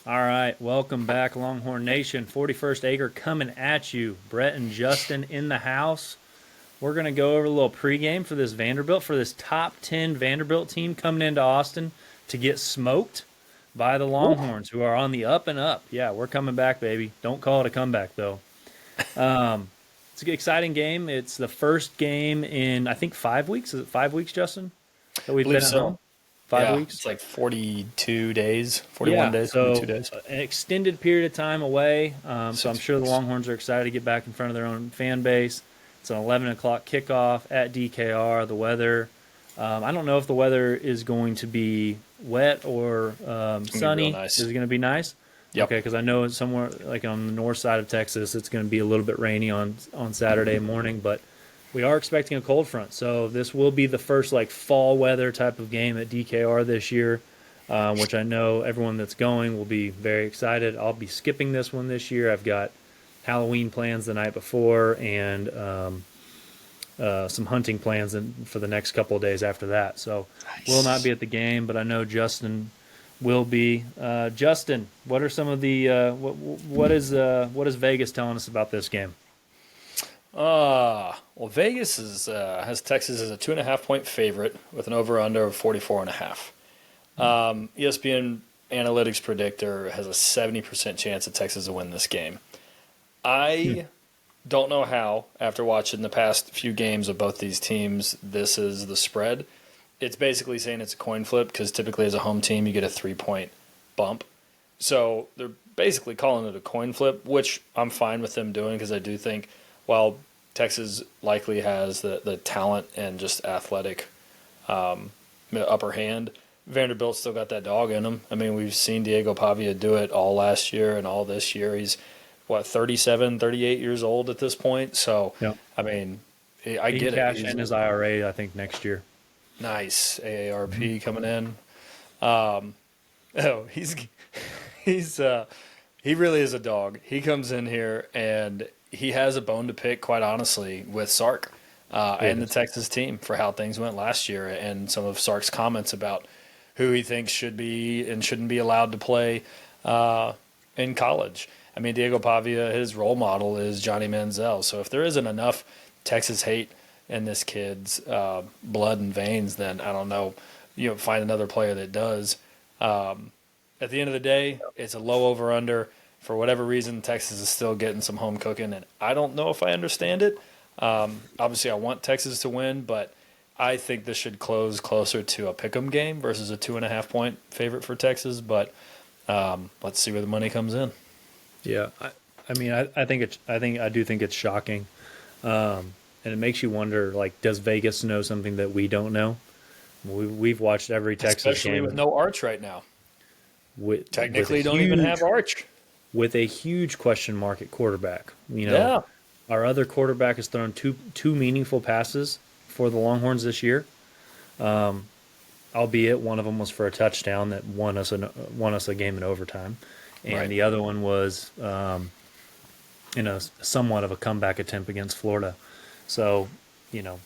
All right, welcome back, Longhorn Nation. 41st Acre coming at you. Brett and Justin in the house. We're going to go over a little pregame for this Vanderbilt, for this top 10 Vanderbilt team coming into Austin to get smoked by the Woo. Longhorns, who are on the up and up. Yeah, we're coming back, baby. Don't call it a comeback, though. It's an exciting game. It's the first game in, I think, 5 weeks. Is it 5 weeks, Justin, that I we've believe been at so. home? Five Yeah, weeks? it's like 42 days, 41 Yeah, days, 42 so days. an extended period of time away. So I'm 6 sure the weeks. Longhorns are excited to get back in front of their own fan base. It's an 11 o'clock kickoff at DKR. The weather, I don't know if the weather is going to be wet or It's going to be real sunny. Is nice. it going to be nice? Yep. Okay, because I know somewhere like on the north side of Texas, it's going to be a little bit rainy on Saturday morning, but we are expecting a cold front. So this will be the first like fall weather type of game at DKR this year, which I know everyone that's going will be very excited. I'll be skipping this one this year. I've got Halloween plans the night before and some hunting plans for the next couple of days after that. So will not Nice. be at the game, but I know Justin will be. Justin, what are some of the what is Vegas telling us about this game? Well, Vegas has Texas as a 2.5 point favorite with an over under of 44.5. ESPN analytics predictor has a 70% chance of Texas to win this game. Hmm. I don't know how, after watching the past few games of both these teams, this is the spread. It's basically saying it's a coin flip because typically as a home team you get a 3 point bump. So they're basically calling it a coin flip, which I'm fine with them doing because I do think while Texas likely has the talent and just athletic upper hand, Vanderbilt's still got that dog in him. I mean, we've seen Diego Pavia do it all last year and all this year. He's, what, 37, 38 years old at this point. So, Yeah, I mean, I he can get it. cash He's in his IRA, I think, next year. nice. Mhm. AARP coming in. Oh, he's he really is a dog. He comes in here and he has a bone to pick, quite honestly, with Sark and the Yes. Texas team for how things went last year and some of Sark's comments about who he thinks should be and shouldn't be allowed to play uh, in college. I mean, Diego Pavia, his role model is Johnny Manziel. So if there isn't enough Texas hate in this kid's blood and veins, then I don't know. Find another player that does. At the end of the day, it's a low over under. For whatever reason, Texas is still getting some home cooking, and I don't know if I understand it. Obviously, I want Texas to win, but I think this should close closer to a pick'em game versus a 2.5 point favorite for Texas. But let's see where the money comes in. Yeah, I mean, I do think it's shocking, and it makes you wonder. Like, does Vegas know something that we don't know? We've watched every Texas Especially with game no Arch right now. with a Technically, don't even have Arch. huge question mark at quarterback. Yeah, Our other quarterback has thrown two meaningful passes for the Longhorns this year, albeit one of them was for a touchdown that won us a game in overtime, and right. the other one was in a somewhat of a comeback attempt against Florida. So, you know,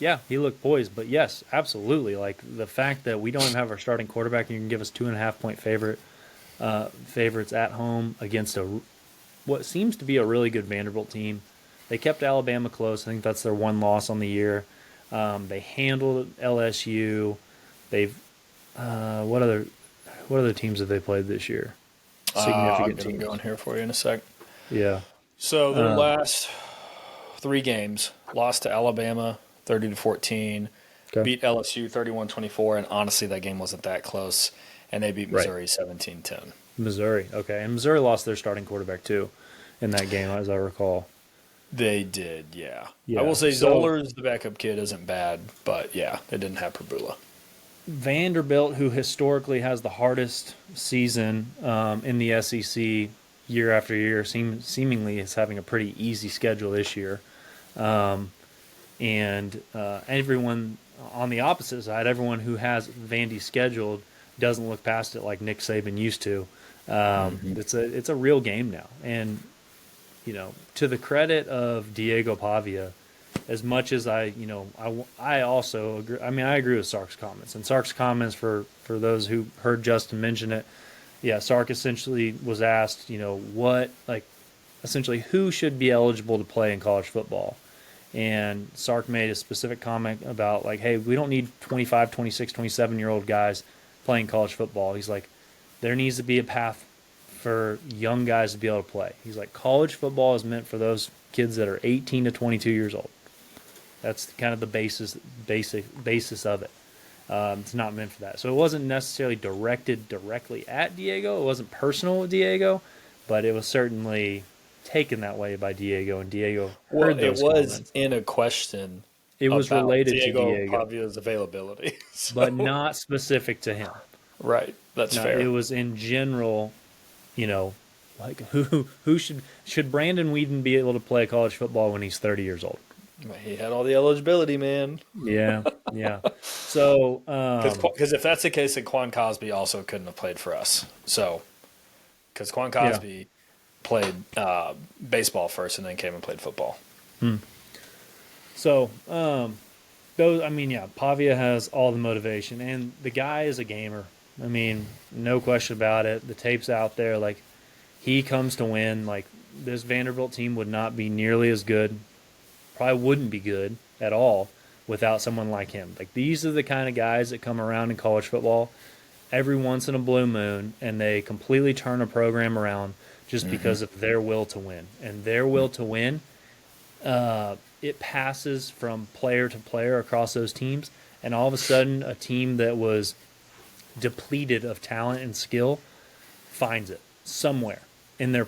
yeah, he looked poised, but yes, absolutely. Like the fact that we don't even have our starting quarterback, and you can give us 2.5 point favorites at home against what seems to be a really good Vanderbilt team. They kept Alabama close. I think that's their one loss on the year. They handled LSU. They've what other teams have they played this year? I'll Significant get them teams. going here for you in a sec. Yeah. So their Um, last three games lost to Alabama 30-14, okay. beat LSU 31-24, and honestly, that game wasn't that close. And they beat Right. Missouri 17-10. Missouri. Okay. And Missouri lost their starting quarterback too in that game, as I recall. They did, yeah. I will Yeah. say So Zollers, the backup kid, isn't bad, but yeah, they didn't have Prabula. Vanderbilt, who historically has the hardest season in the SEC year after year, seemingly is having a pretty easy schedule this year. And everyone on the opposite side, everyone who has Vandy scheduled doesn't look past it like Nick Saban used to. Hmm. It's a real game now, and to the credit of Diego Pavia, as much as I also agree. I mean, I agree with Sark's comments, and Sark's comments for those who heard Justin mention it yeah, Sark essentially was asked, what, like, essentially who should be eligible to play in college football. And Sark made a specific comment about, like, hey, we don't need 25, 26, 27-year-old guys playing college football. He's like, there needs to be a path for young guys to be able to play. He's like, college football is meant for those kids that are 18 to 22 years old. That's kind of the basis of it. It's not meant for that. So it wasn't necessarily directed directly at Diego. It wasn't personal with Diego, but it was certainly taken that way by Diego, and Diego Well, heard it those was comments. in a question It was about related to Diego Diego, Pavia's availability. but So, not specific to him. right, that's No, it fair. was in general, you know, like who should Brandon Whedon be able to play college football when he's 30 years old? He had all the eligibility, man. Yeah, yeah. So, Because if that's the case, then Quan Cosby also couldn't have played for us. So, because Quan yeah. Cosby played baseball first and then came and played football. So, those, I mean, yeah, Pavia has all the motivation, and the guy is a gamer. I mean, no question about it. The tape's out there. Like, he comes to win. Like, this Vanderbilt team would not be nearly as good, probably wouldn't be good at all without someone like him. Like, these are the kind of guys that come around in college football every once in a blue moon, and they completely turn a program around just because of their will to win. And their will to win, it passes from player to player across those teams, and all of a sudden a team that was depleted of talent and skill finds it somewhere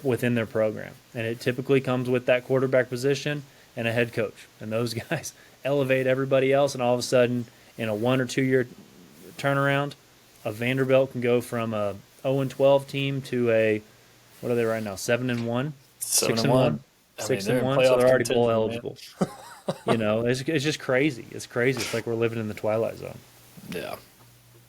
within their program. And it typically comes with that quarterback position and a head coach. And those guys elevate everybody else, and all of a sudden in a 1 or 2 year turnaround, a Vanderbilt can go from a 0-12 team to a, what are they right now? 7-1, 7-1. 6-1. So they're already bowl eligible. It's just crazy. It's crazy. It's like we're living in the Twilight Zone. Yeah.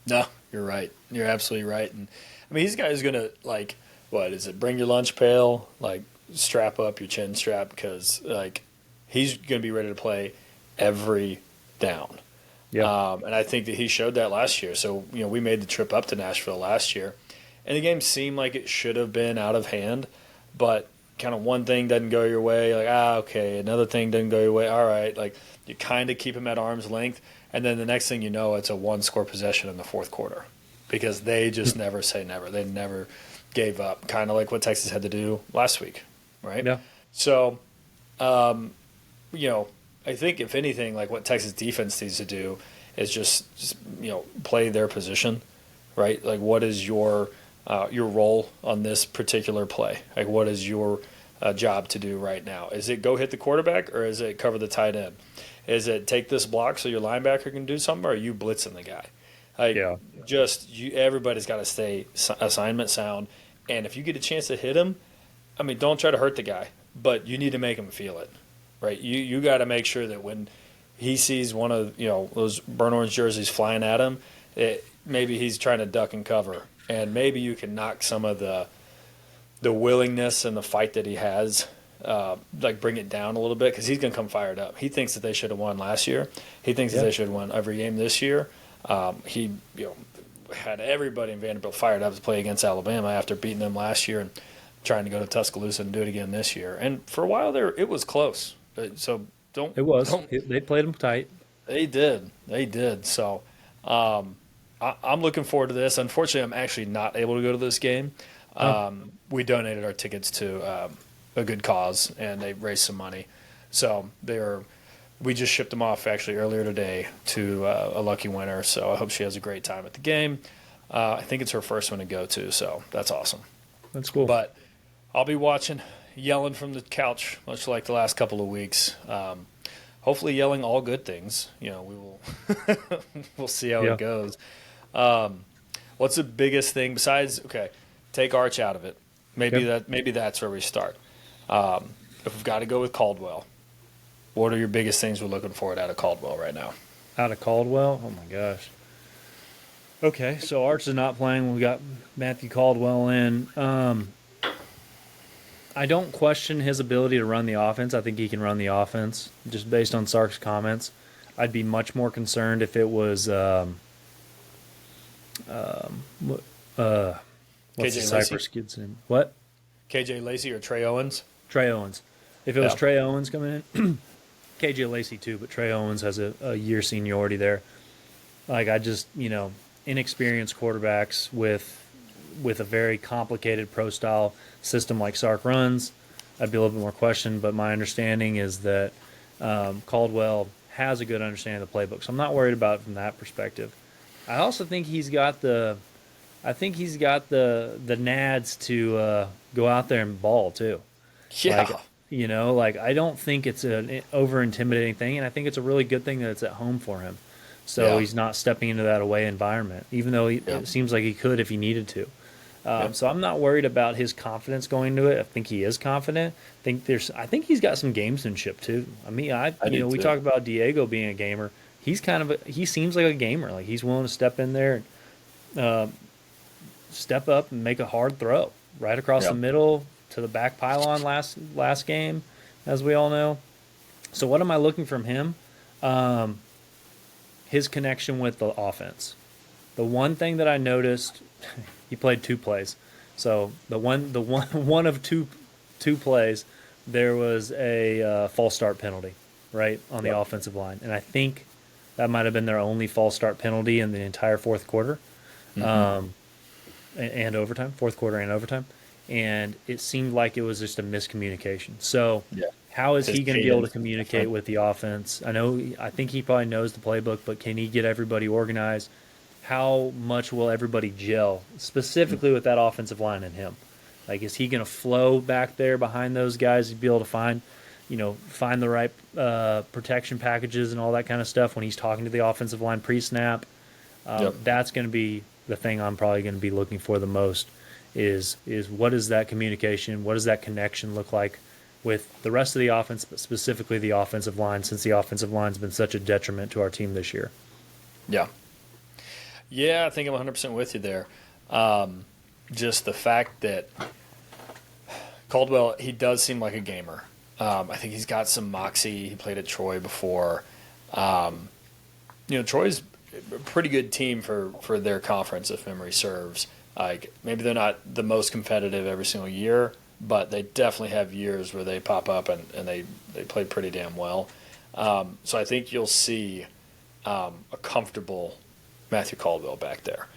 No, you're right. You're absolutely right. And I mean, these guys gonna like, what is it? Bring your lunch pail, like strap up your chin strap, because like he's gonna be ready to play every down. Yeah. And I think that he showed that last year. So we made the trip up to Nashville last year, and the game seemed like it should have been out of hand, but kind of one thing doesn't go your way, like okay, another thing doesn't go your way. All right, like you kind of keep him at arm's length. And then the next thing you know, it's a one-score possession in the fourth quarter because they just never say never. They never gave up, kind of like what Texas had to do last week, right? Yeah. So, I think if anything, like what Texas defense needs to do is just play their position, right? Like what is your role on this particular play? Like what is your job to do right now? Is it go hit the quarterback or is it cover the tight end? Is it take this block so your linebacker can do something, or are you blitzing the guy? Like, Yeah. Everybody's got to stay assignment sound. And if you get a chance to hit him, I mean, don't try to hurt the guy, but you need to make him feel it, right? You got to make sure that when he sees one of those burnt orange jerseys flying at him, maybe he's trying to duck and cover, and maybe you can knock some of the willingness and the fight that he has. Like bring it down a little bit because he's going to come fired up. He thinks that they should have won last year. He thinks that they should have won every game this year. He had everybody in Vanderbilt fired up to play against Alabama after beating them last year and trying to go to Tuscaloosa and do it again this year. And for a while there, it was close. So It was. They played them tight. They did. So I'm looking forward to this. Unfortunately, I'm actually not able to go to this game. We donated our tickets to a good cause, and they raised some money. So we just shipped them off actually earlier today to a lucky winner. So I hope she has a great time at the game. I think it's her first one to go to, so that's awesome. That's cool. But I'll be watching, yelling from the couch, much like the last couple of weeks. Hopefully yelling all good things. We will we'll see how it goes. What's the biggest thing besides, take Arch out of it. Maybe that's where we start. If we've got to go with Caldwell, what are your biggest things we're looking for out of Caldwell right now? Out of Caldwell? Oh, my gosh. Okay, so Arch is not playing. We got Matthew Caldwell in. I don't question his ability to run the offense. I think he can run the offense, just based on Sark's comments. I'd be much more concerned if it was What's the KJ Lacey, Cypress kid's name? What? KJ Lacey or Trey Owens. Trey Owens. If it was Yeah. Trey Owens coming in, KJ Lacey too, but Trey Owens has a year seniority there. Like I just, inexperienced quarterbacks with a very complicated pro style system like Sark runs, I'd be a little bit more questioned. But my understanding is that Caldwell has a good understanding of the playbook, so I'm not worried about it from that perspective. I also think he's got the nads to go out there and ball too. Yeah. Like I don't think it's an over intimidating thing, and I think it's a really good thing that it's at home for him. So Yeah. he's not stepping into that away environment, even though it seems like he could if he needed to. So I'm not worried about his confidence going into it. I think he is confident. I think he's got some gamesmanship too. I mean, we talk about Diego being a gamer. He's he seems like a gamer. Like he's willing to step in there, step up and make a hard throw right across the middle to the back pylon last game, as we all know. So what am I looking from him? His connection with the offense. The one thing that I noticed, he played 2 plays. So one of two plays, there was a false start penalty, right, on the offensive line, and I think that might have been their only false start penalty in the entire fourth quarter, and overtime, fourth quarter and overtime, and it seemed like it was just a miscommunication. So. Yeah. How is he going to be able to cadence. communicate with the offense? I think he probably knows the playbook, but can he get everybody organized? How much will everybody gel, specifically with that offensive line and him? Like, is he going to flow back there behind those guys to be able to find the right protection packages and all that kind of stuff when he's talking to the offensive line pre-snap? That's going to be the thing I'm probably going to be looking for the most. Is what is that communication? What does that connection look like with the rest of the offense, but specifically the offensive line, since the offensive line's been such a detriment to our team this year? Yeah. Yeah, I think I'm 100% with you there. Just the fact that Caldwell, he does seem like a gamer. I think he's got some moxie. He played at Troy before. Troy's a pretty good team for their conference, if memory serves. Like maybe they're not the most competitive every single year, but they definitely have years where they pop up and they play pretty damn well. So I think you'll see a comfortable Matthew Caldwell back there.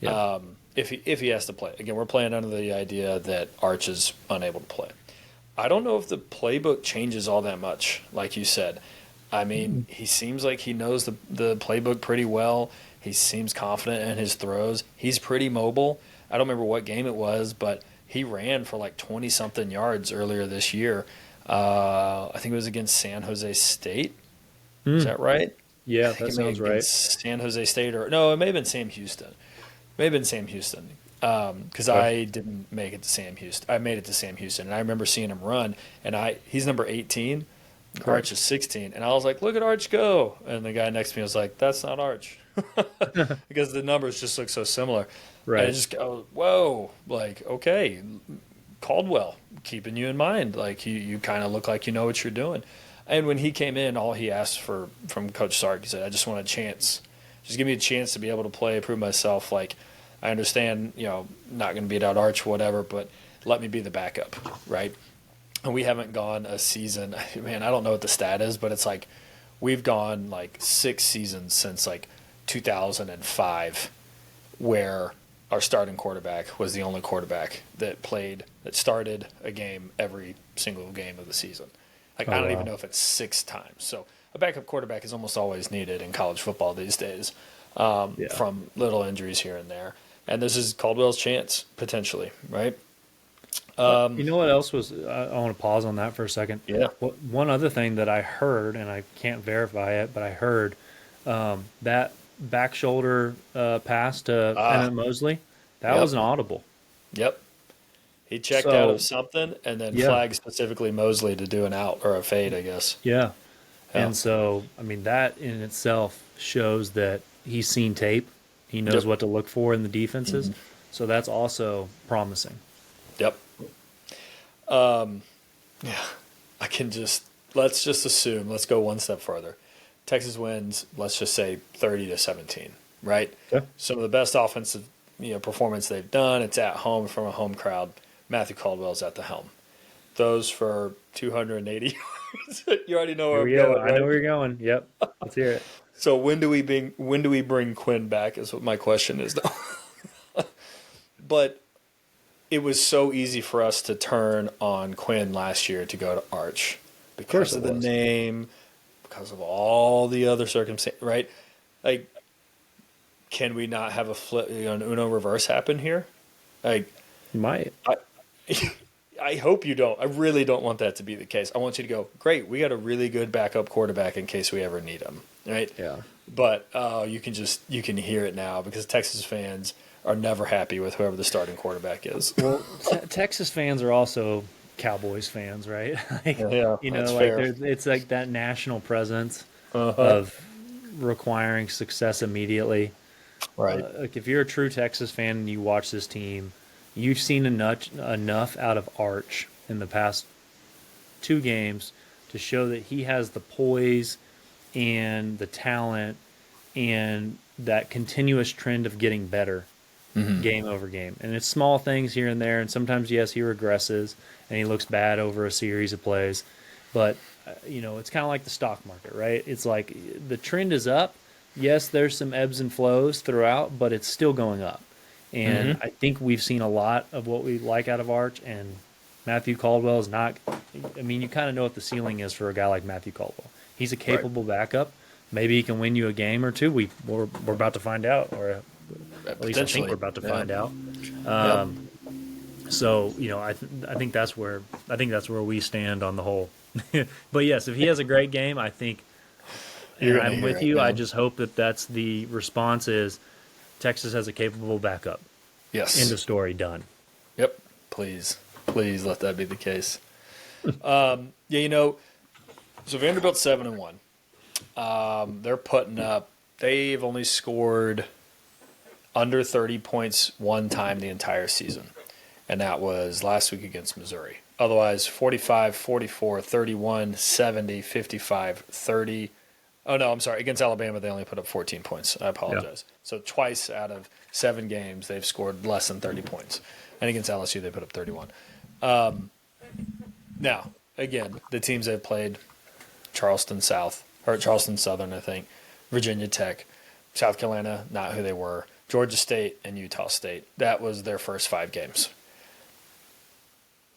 Yeah. If he has to play. Again, we're playing under the idea that Arch is unable to play. I don't know if the playbook changes all that much, like you said. I mean, he seems like he knows the playbook pretty well. He seems confident in his throws. He's pretty mobile. I don't remember what game it was, but he ran for like 20-something yards earlier this year. I think it was against San Jose State. Is that right? Yeah, I think that it may have sounds been right. San Jose State it may have been Sam Houston. Because I didn't make it to Sam Houston. I made it to Sam Houston, and I remember seeing him run. And he's number 18. Arch is 16, and I was like, "Look at Arch go!" And the guy next to me was like, "That's not Arch," because the numbers just look so similar. Right. And I just go, "Whoa!" Like, okay, Caldwell, keeping you in mind. Like you kind of look like you know what you're doing. And when he came in, all he asked from Coach Sark, he said, "I just want a chance. Just give me a chance to be able to play, prove myself. Like, I understand, not going to beat out Arch, whatever, but let me be the backup, right?" And we haven't gone a season. Man, I don't know what the stat is, but it's like we've gone like 6 seasons since like 2005 where our starting quarterback was the only quarterback that started a game every single game of the season. Like, I don't even know if it's 6 times. So a backup quarterback is almost always needed in college football these days, from little injuries here and there. And this is Caldwell's chance, potentially, right? You know what else was? I want to pause on that for a second. Yeah. One other thing that I heard, and I can't verify it, but I heard that back shoulder pass to Emmett Mosley, that was an audible. Yep. He checked out of something and then flagged specifically Mosley to do an out or a fade, I guess. Yeah. Yeah. And so, I mean, that in itself shows that he's seen tape. He knows what to look for in the defenses. So that's also promising. Yep. Let's just assume, let's go one step further. Texas wins, let's just say 30-17, right? Yeah. Some of the best offensive performance they've done. It's at home from a home crowd. Matthew Caldwell's at the helm. Those for 280 yards. You already know where Here I'm we go. going, I know right? where you're going. Yep. Let's hear it. So when do we bring Quinn back? Is what my question is, though. But it was so easy for us to turn on Quinn last year to go to Arch because course of it the was. name, because of all the other circumstances, right? Like, can we not have a flip, an Uno reverse happen here? Like, You might. I, I hope you don't. I really don't want that to be the case. I want you to go, great, we got a really good backup quarterback in case we ever need him, right? Yeah. But you can hear it now because Texas fans are never happy with whoever the starting quarterback is. Well, Texas fans are also Cowboys fans, right? Like, Yeah, that's fair. it's like that national presence Uh-huh. of requiring success immediately. Right. Like if you're a true Texas fan and you watch this team, you've seen enough out of Arch in the past 2 games to show that he has the poise and the talent and that continuous trend of getting better game over game. And it's small things here and there. And sometimes, yes, he regresses and he looks bad over a series of plays. But, it's kind of like the stock market, right? It's like the trend is up. Yes, there's some ebbs and flows throughout, but it's still going up. And I think we've seen a lot of what we like out of Arch. And Matthew Caldwell is not, I mean, you kind of know what the ceiling is for a guy like Matthew Caldwell. He's a capable backup. Maybe he can win you a game or two. We're about to find out, or at least I think we're about to find out. So I think that's where we stand on the whole. But yes, if he has a great game, I think I'm with you. I just hope that that's the response is Texas has a capable backup. Yes. End of story. Done. Yep. Please let that be the case. So Vanderbilt's 7-1. They're putting up. They've only scored under 30 points one time the entire season, and that was last week against Missouri. Otherwise, 45, 44, 31, 70, 55, 30. Oh, no, I'm sorry. Against Alabama, they only put up 14 points. I apologize. Yeah. So twice out of 7 games, they've scored less than 30 points. And against LSU, they put up 31. Now, again, the teams they've played, Charleston Southern, I think, Virginia Tech, South Carolina, not who they were, Georgia State, and Utah State. That was their first 5 games.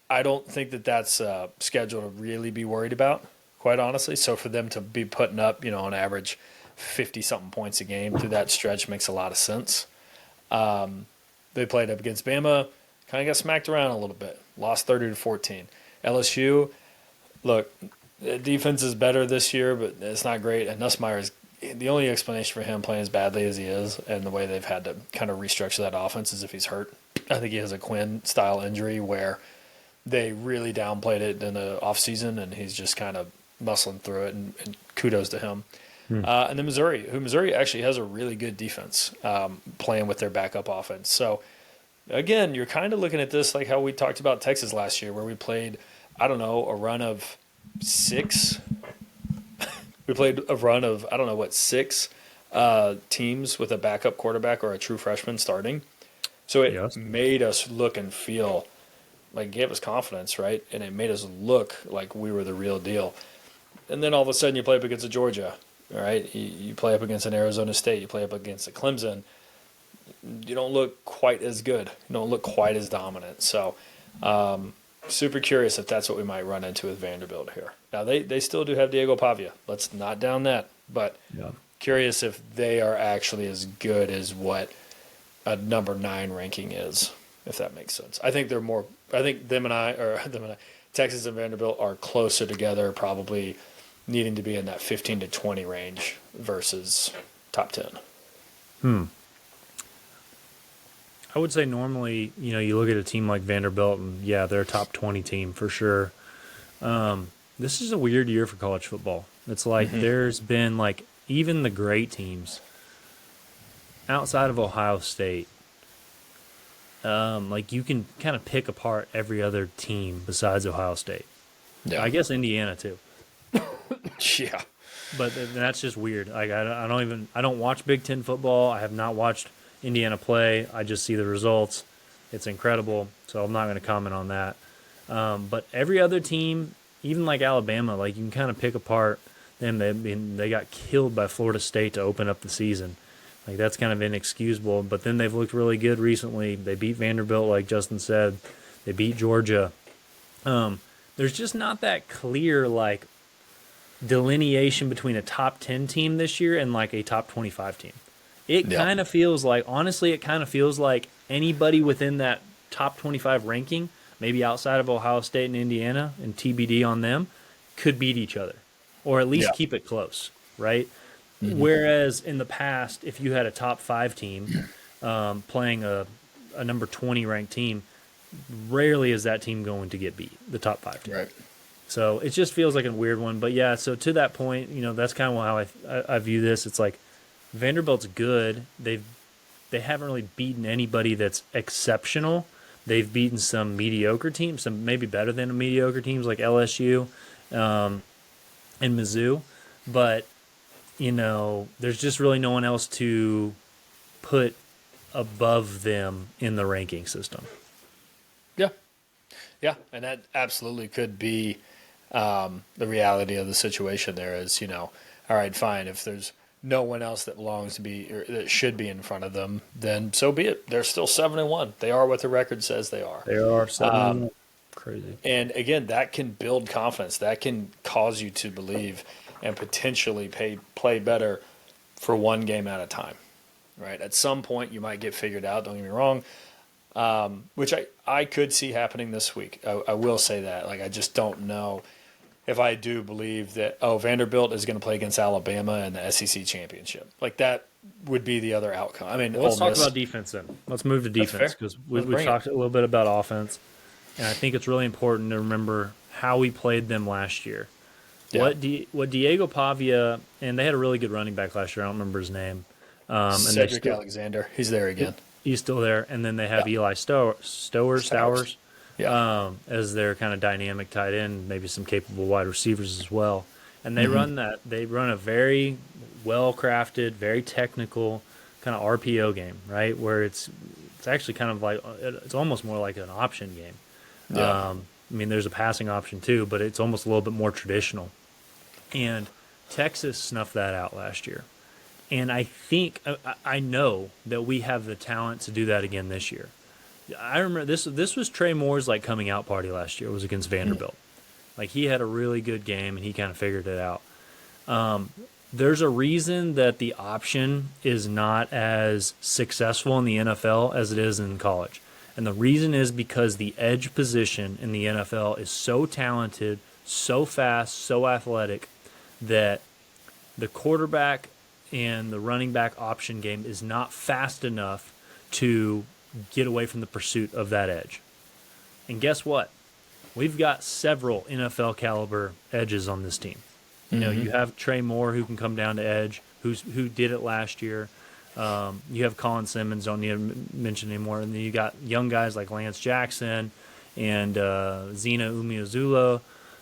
I don't think that that's a schedule to really be worried about, quite honestly. So for them to be putting up, on average 50-something points a game through that stretch makes a lot of sense. They played up against Bama, kind of got smacked around a little bit, lost 30-14. LSU, look, the defense is better this year, but it's not great. And Nussmeier is the only explanation for him playing as badly as he is and the way they've had to kind of restructure that offense is if he's hurt. I think he has a Quinn-style injury where they really downplayed it in the offseason, and he's just kind of muscling through it, and kudos to him. And then Missouri actually has a really good defense playing with their backup offense. So, again, you're kind of looking at this like how we talked about Texas last year where we played, a run of 6. We played a run of, 6 teams with a backup quarterback or a true freshman starting. So it made us look and feel like, gave us confidence, right? And it made us look like we were the real deal. And then all of a sudden you play up against a Georgia, right? You play up against an Arizona State. You play up against a Clemson. You don't look quite as good. You don't look quite as dominant. So super curious if that's what we might run into with Vanderbilt here. Now, they still do have Diego Pavia. Let's not down that. But curious if they are actually as good as what a number 9 ranking is, if that makes sense. I think Texas and Vanderbilt are closer together, probably needing to be in that 15 to 20 range versus top 10. I would say normally, you look at a team like Vanderbilt, and they're a top 20 team for sure. This is a weird year for college football. It's like there's been even the great teams outside of Ohio State. You can kind of pick apart every other team besides Ohio State. Yeah. I guess Indiana too. Yeah. But that's just weird. I don't watch Big Ten football. I have not watched Indiana play. I just see the results. It's incredible. So I'm not going to comment on that. But every other team, even like Alabama, like you can kind of pick apart them. They got killed by Florida State to open up the season. Like that's kind of inexcusable. But then they've looked really good recently. They beat Vanderbilt, like Justin said. They beat Georgia. There's just not that clear like delineation between a top 10 team this year and like a top 25 team. It Yeah. kind of feels like, honestly, it kind of feels like anybody within that top 25 ranking, maybe outside of Ohio State and Indiana, and TBD on them, could beat each other or at least Yeah. keep it close, right? Whereas in the past, if you had a top 5 team playing a number 20 ranked team, rarely is that team going to get beat, the top 5 team. Right. So it just feels like a weird one. But yeah, so to that point, that's kind of how I view this. It's like Vanderbilt's good. They haven't really beaten anybody that's exceptional. They've beaten some mediocre teams, some maybe better than mediocre teams like LSU and Mizzou. But, there's just really no one else to put above them in the ranking system. Yeah. Yeah. And that absolutely could be the reality of the situation there is, all right, fine. If there's no one else that belongs to be or that should be in front of them, then so be it. They're still 7-1. They are what the record says they are. They are 7. Crazy. And again, that can build confidence. That can cause you to believe and potentially play better for one game at a time. Right? At some point, you might get figured out. Don't get me wrong. Which I could see happening this week. I will say that. Like, I just don't know if I do believe that, Vanderbilt is going to play against Alabama in the SEC championship. Like, that would be the other outcome. I mean, Well, let's Ole talk Miss, about defense then. Let's move to defense because Let's we've bring talked a little bit about offense, and I think it's really important to remember how we played them last year. Yeah. What Diego Pavia, and they had a really good running back last year. I don't remember his name. Cedric Alexander. He's there again. He's still there, and then they have Eli Stowers. Yeah. As their kind of dynamic tight end, maybe some capable wide receivers as well. And they run that. They run a very well-crafted, very technical kind of RPO game, right? Where it's actually kind of like it's almost more like an option game. Yeah. I mean, there's a passing option too, but it's almost a little bit more traditional. And Texas snuffed that out last year. And I think I know that we have the talent to do that again this year. I remember this was Trey Moore's like coming out party last year. It was against Vanderbilt. Like he had a really good game and he kind of figured it out. There's a reason that the option is not as successful in the NFL as it is in college. And the reason is because the edge position in the NFL is so talented, so fast, so athletic that the quarterback and the running back option game is not fast enough to get away from the pursuit of that edge. And guess what? We've got several NFL caliber edges on this team. You have Trey Moore who can come down to edge, who did it last year. You have Colin Simmons, don't need to mention anymore. And then you got young guys like Lance Jackson and Zena Umeozulu.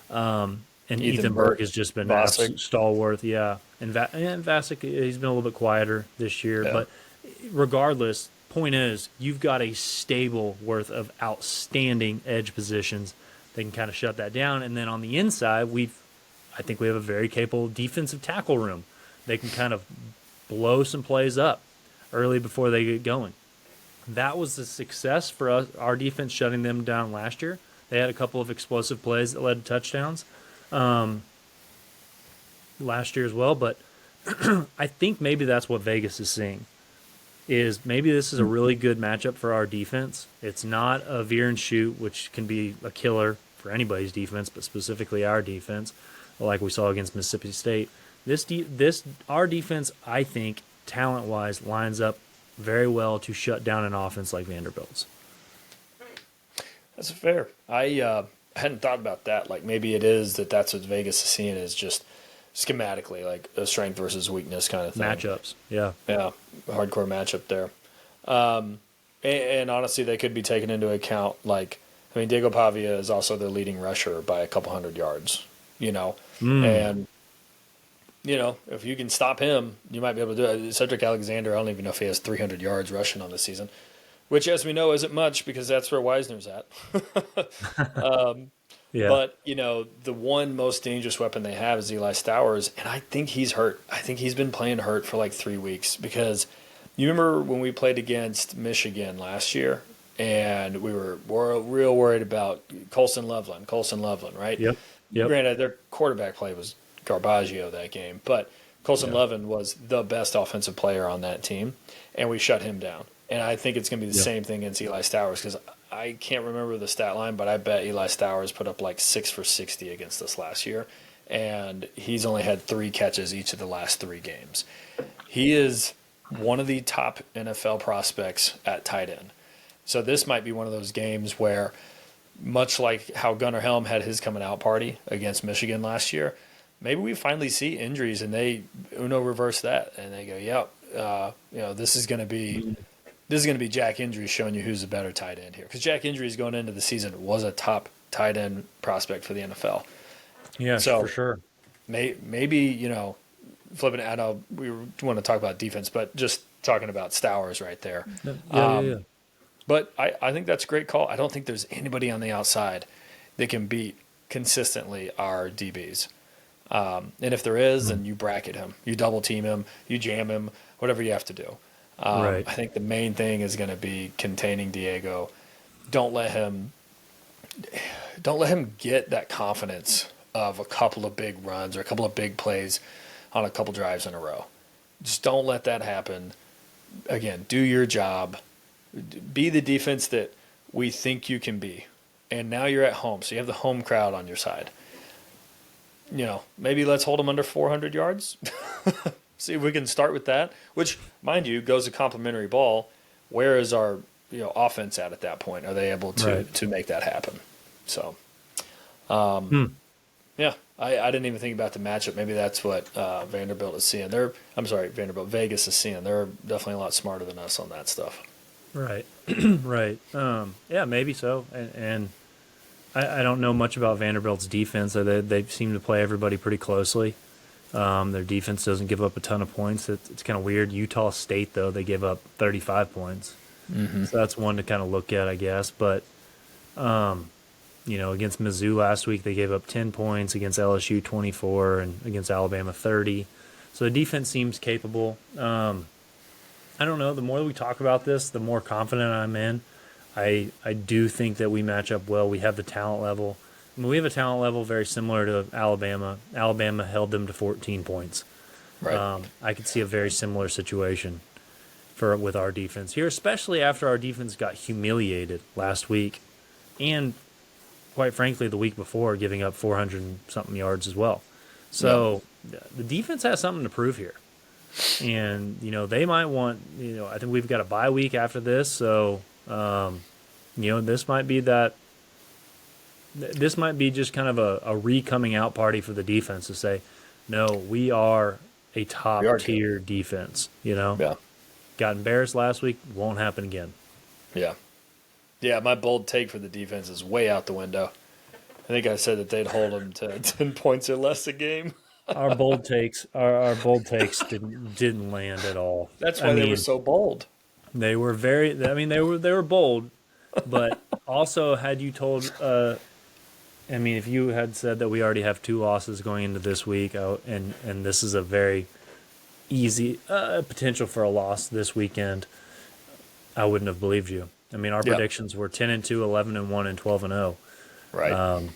And Ethan Burke has just been Vasek. stalwart, yeah. And Vasek, he's been a little bit quieter this year. Yeah. But regardless, point is, you've got a stable worth of outstanding edge positions that can kind of shut that down. And then on the inside, I think we have a very capable defensive tackle room. They can kind of blow some plays up early before they get going. That was the success for us, our defense shutting them down last year. They had a couple of explosive plays that led to touchdowns last year as well. But I think maybe that's what Vegas is seeing. Is maybe this is a really good matchup for our defense. It's not a veer and shoot, which can be a killer for anybody's defense, but specifically our defense, like we saw against Mississippi State. Our defense, I think, talent-wise, lines up very well to shut down an offense like Vanderbilt's. That's fair. I hadn't thought about that. Like maybe it is that's what Vegas is seeing is just schematically, like a strength versus weakness kind of thing. Matchups, yeah. Yeah, hardcore matchup there. And honestly, they could be taken into account. Diego Pavia is also their leading rusher by a couple hundred yards, and if you can stop him, you might be able to do it. Cedric Alexander, I don't even know if he has 300 yards rushing on the season, which, as we know, isn't much because that's where Wisner's at. Yeah. But, the one most dangerous weapon they have is Eli Stowers, and I think he's hurt. I think he's been playing hurt for like 3 weeks because you remember when we played against Michigan last year and we were real worried about Colson Loveland, right? Yep. Yep. Granted, their quarterback play was Garbaggio that game, but Colson Loveland was the best offensive player on that team, and we shut him down. And I think it's going to be the same thing against Eli Stowers because I can't remember the stat line, but I bet Eli Stowers put up like 6 for 60 against us last year, and he's only had 3 catches each of the last 3 games. He is one of the top NFL prospects at tight end. So this might be one of those games where, much like how Gunnar Helm had his coming out party against Michigan last year, maybe we finally see injuries and they reverse that and they go, yep, this is going to be Jack Injury showing you who's a better tight end here. Because Jack Injury going into the season was a top tight end prospect for the NFL. Yeah, so, for sure. Maybe, flipping it, I know we want to talk about defense, but just talking about Stowers right there. Yeah. But I think that's a great call. I don't think there's anybody on the outside that can beat consistently our DBs. And if there is, then you bracket him. You double team him. You jam him, whatever you have to do. Right. I think the main thing is going to be containing Diego. Don't let him get that confidence of a couple of big runs or a couple of big plays on a couple drives in a row. Just don't let that happen. Again, do your job. Be the defense that we think you can be. And now you're at home, so you have the home crowd on your side. Maybe let's hold them under 400 yards. See if we can start with that, which, mind you, goes a complimentary ball. Where is our offense at that point? Are they able to make that happen? So, yeah, I didn't even think about the matchup. Maybe that's what Vanderbilt is seeing. Vegas is seeing. They're definitely a lot smarter than us on that stuff. Right. Right. Yeah, maybe so. And I don't know much about Vanderbilt's defense. They seem to play everybody pretty closely. Their defense doesn't give up a ton of points. It's kind of weird. Utah State, though, they gave up 35 points. Mm-hmm. So that's one to kind of look at, I guess. But, against Mizzou last week, they gave up 10 points, against LSU 24, and against Alabama 30. So the defense seems capable. I don't know. The more we talk about this, the more confident I'm in. I do think that we match up well. We have the talent level. I mean, we have a talent level very similar to Alabama. Alabama held them to 14 points. Right. I could see a very similar situation with our defense here, especially after our defense got humiliated last week and, quite frankly, the week before, giving up 400-something yards as well. So the defense has something to prove here. And, they might want, I think we've got a bye week after this. So, this might be just kind of a re-coming out party for the defense to say, no, we are a top-tier defense, Yeah. Got embarrassed last week, won't happen again. Yeah. Yeah, my bold take for the defense is way out the window. I think I said that they'd hold them to 10 points or less a game. Our bold takes didn't land at all. That's why they were so bold. They were they were bold, but also had you told if you had said that we already have 2 losses going into this week, and this is a very easy potential for a loss this weekend, I wouldn't have believed you. I mean, our predictions were 10-2, 11-1, and 12-0. Right.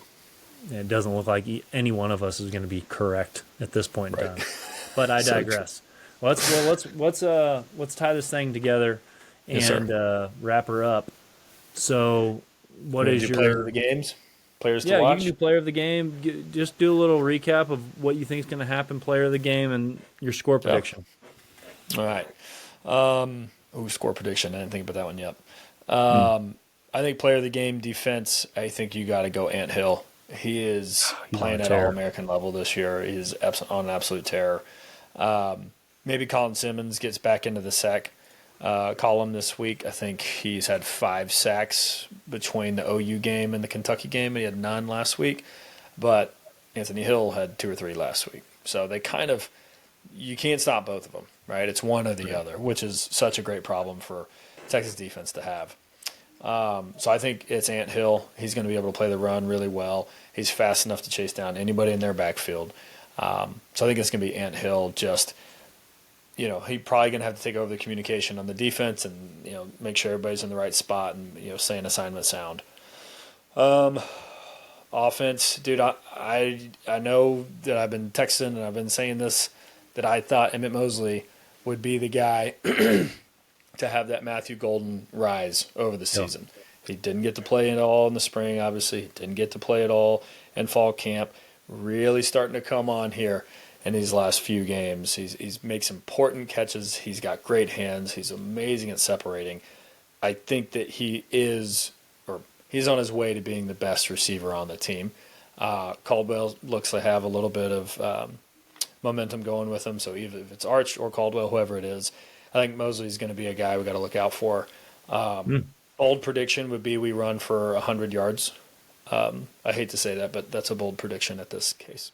It doesn't look like any one of us is going to be correct at this point in time. But I digress. Let's tie this thing together and wrap her up. So, what is your player of the games? Players to watch? Yeah, you can do player of the game. Just do a little recap of what you think is going to happen, player of the game, and your score prediction. All right. Score prediction. I didn't think about that one yet. I think player of the game, defense, I think you got to go Ant Hill. He is playing at All-American level this year. He's on an absolute tear. Maybe Colin Simmons gets back into the sack column this week. I think he's had 5 sacks between the OU game and the Kentucky game, and he had none last week. But Anthony Hill had 2 or 3 last week. So they kind of you can't stop both of them, right? It's one or the other, which is such a great problem for Texas defense to have. So I think it's Ant Hill. He's going to be able to play the run really well. He's fast enough to chase down anybody in their backfield. So I think it's going to be Ant Hill. Just he's probably going to have to take over the communication on the defense and make sure everybody's in the right spot and saying assignment sound. Offense, dude. I know that I've been texting and I've been saying this that I thought Emmett Mosley would be the guy to have that Matthew Golden rise over the season. He didn't get to play at all in the spring, obviously. He didn't get to play at all in fall camp. Really starting to come on here in these last few games. He's makes important catches. He's got great hands. He's amazing at separating. I think that he's on his way to being the best receiver on the team. Caldwell looks to have a little bit of momentum going with him. So either if it's Arch or Caldwell, whoever it is, I think Mosley's going to be a guy we got to look out for. Bold prediction would be we run for 100 yards. I hate to say that, but that's a bold prediction at this case.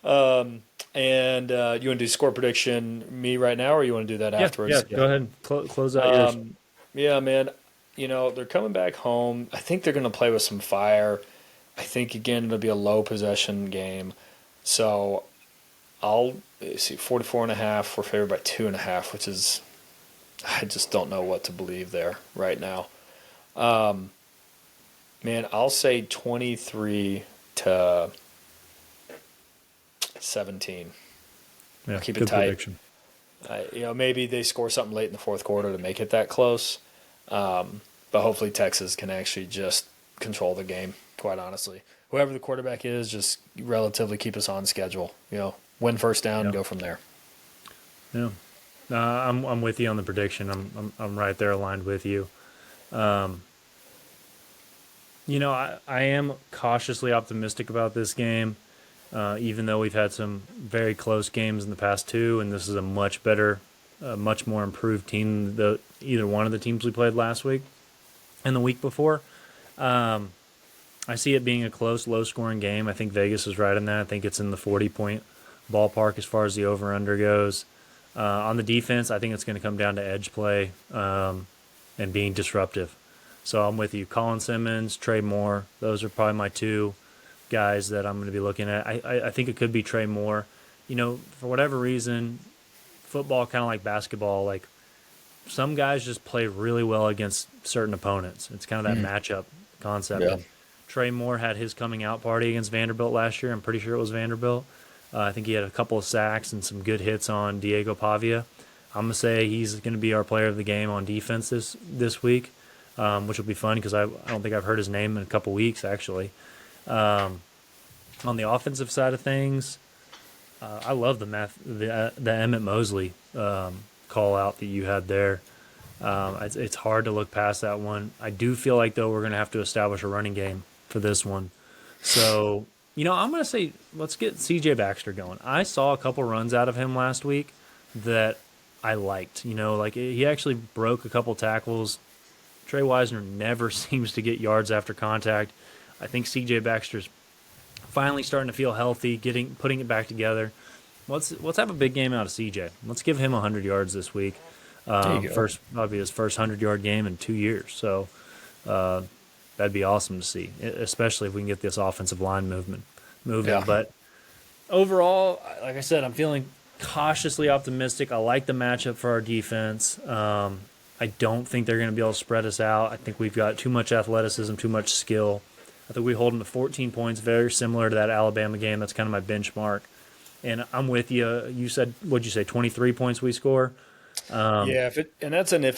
And you want to do score prediction me right now, or you want to do that afterwards? Yeah, go ahead and close out yours. Yeah, man. They're coming back home. I think they're going to play with some fire. I think, again, it'll be a low possession game. So I'll see 44.5. We're favored by 2.5, which is I just don't know what to believe there right now. Man, I'll say 23-17. Yeah, keep it good tight. prediction. Maybe they score something late in the fourth quarter to make it that close. But hopefully Texas can actually just control the game, quite honestly. Whoever the quarterback is, just relatively keep us on schedule. Win first down and go from there. Yeah. I'm with you on the prediction. I'm right there aligned with you. I am cautiously optimistic about this game, even though we've had some very close games in the past two, and this is a much better, much more improved team than either one of the teams we played last week and the week before. I see it being a close, low-scoring game. I think Vegas is right in that. I think it's in the 40-point ballpark as far as the over-under goes. On the defense, I think it's going to come down to edge play and being disruptive. So I'm with you. Colin Simmons, Trey Moore, those are probably my two guys that I'm going to be looking at. I think it could be Trey Moore. For whatever reason, football, kind of like basketball, like some guys just play really well against certain opponents. It's kind of that matchup concept. Yeah. And Trey Moore had his coming out party against Vanderbilt last year. I'm pretty sure it was Vanderbilt. I think he had a couple of sacks and some good hits on Diego Pavia. I'm going to say he's going to be our player of the game on defense this week, which will be fun because I don't think I've heard his name in a couple weeks, actually. On the offensive side of things, I love the Emmett Mosley call out that you had there. It's hard to look past that one. I do feel like, though, we're going to have to establish a running game for this one. So, I'm going to say let's get C.J. Baxter going. I saw a couple runs out of him last week that I liked. Like he actually broke a couple tackles. Trey Wisner never seems to get yards after contact. I think C.J. Baxter's finally starting to feel healthy, putting it back together. Let's have a big game out of C.J. Let's give him 100 yards this week. Probably his first 100-yard game in 2 years. So that'd be awesome to see, especially if we can get this offensive line moving. Yeah. But overall, like I said, I'm feeling cautiously optimistic. I like the matchup for our defense. I don't think they're going to be able to spread us out. I think we've got too much athleticism, too much skill. I think we hold them to 14 points, very similar to that Alabama game. That's kind of my benchmark. And I'm with you. You said, what'd you say, 23 points we score? Yeah, if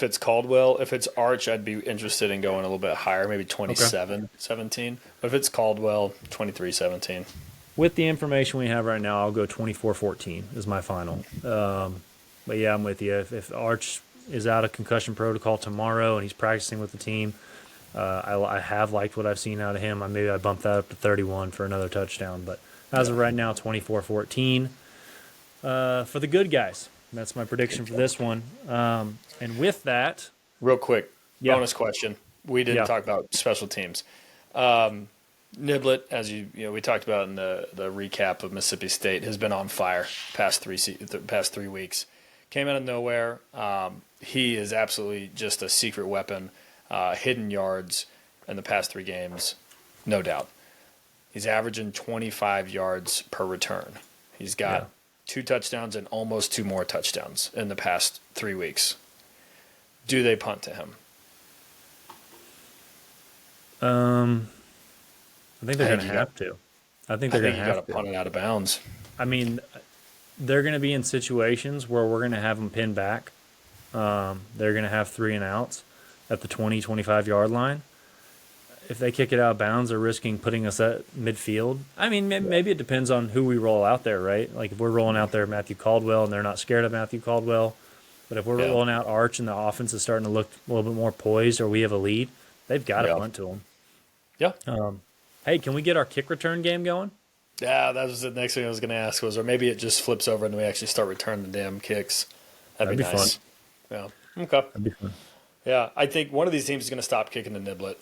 it's Caldwell. If it's Arch, I'd be interested in going a little bit higher, maybe 27-17. But if it's Caldwell, 23-17. With the information we have right now, I'll go 24-14 is my final. But yeah, I'm with you. If Arch is out of concussion protocol tomorrow and he's practicing with the team, I have liked what I've seen out of him. Maybe I bump that up to 31 for another touchdown. But as of right now, 24-14 for the good guys. That's my prediction for this one. And with that... Real quick, bonus question. We didn't talk about special teams. Niblett, as we talked about in the recap of Mississippi State, has been on fire the past 3 weeks. Came out of nowhere. He is absolutely just a secret weapon. Hidden yards in the past 3 games, no doubt. He's averaging 25 yards per return. He's got 2 touchdowns and almost 2 more touchdowns in the past 3 weeks. Do they punt to him? I think they're going to have to. I think they're going to have to. Got to punt it out of bounds. I mean, they're going to be in situations where we're going to have them pinned back. They're going to have 3 and outs at the 20, 25-yard line. If they kick it out of bounds, they're risking putting us at midfield. I mean, maybe it depends on who we roll out there, right? Like if we're rolling out there Matthew Caldwell and they're not scared of Matthew Caldwell, but if we're rolling out Arch and the offense is starting to look a little bit more poised or we have a lead, they've got to punt to them. Yeah. Hey, can we get our kick return game going? Yeah, that was the next thing I was going to ask or maybe it just flips over and we actually start returning the damn kicks. That'd be nice. Fun. Yeah. Okay. That'd be fun. Yeah, I think one of these teams is going to stop kicking the Niblett.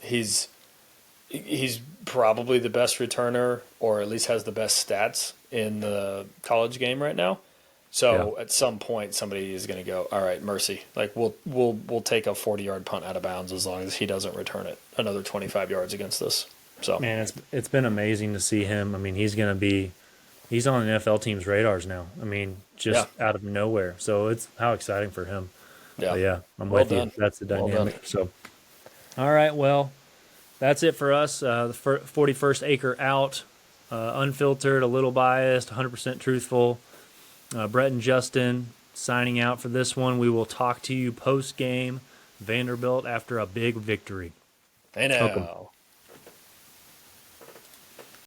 He's probably the best returner or at least has the best stats in the college game right now. So at some point somebody is going to go, all right, mercy. Like we'll take a 40-yard punt out of bounds as long as he doesn't return it another 25 yards against us. So man, it's been amazing to see him. I mean, he's on the NFL team's radars now. I mean, just out of nowhere. So it's how exciting for him. Yeah, but I'm with you. That's the dynamic. So, all right, well, that's it for us. The 41st Acre out, unfiltered, a little biased, 100% truthful. Brett and Justin signing out for this one. We will talk to you post game. Vanderbilt after a big victory. Hey now.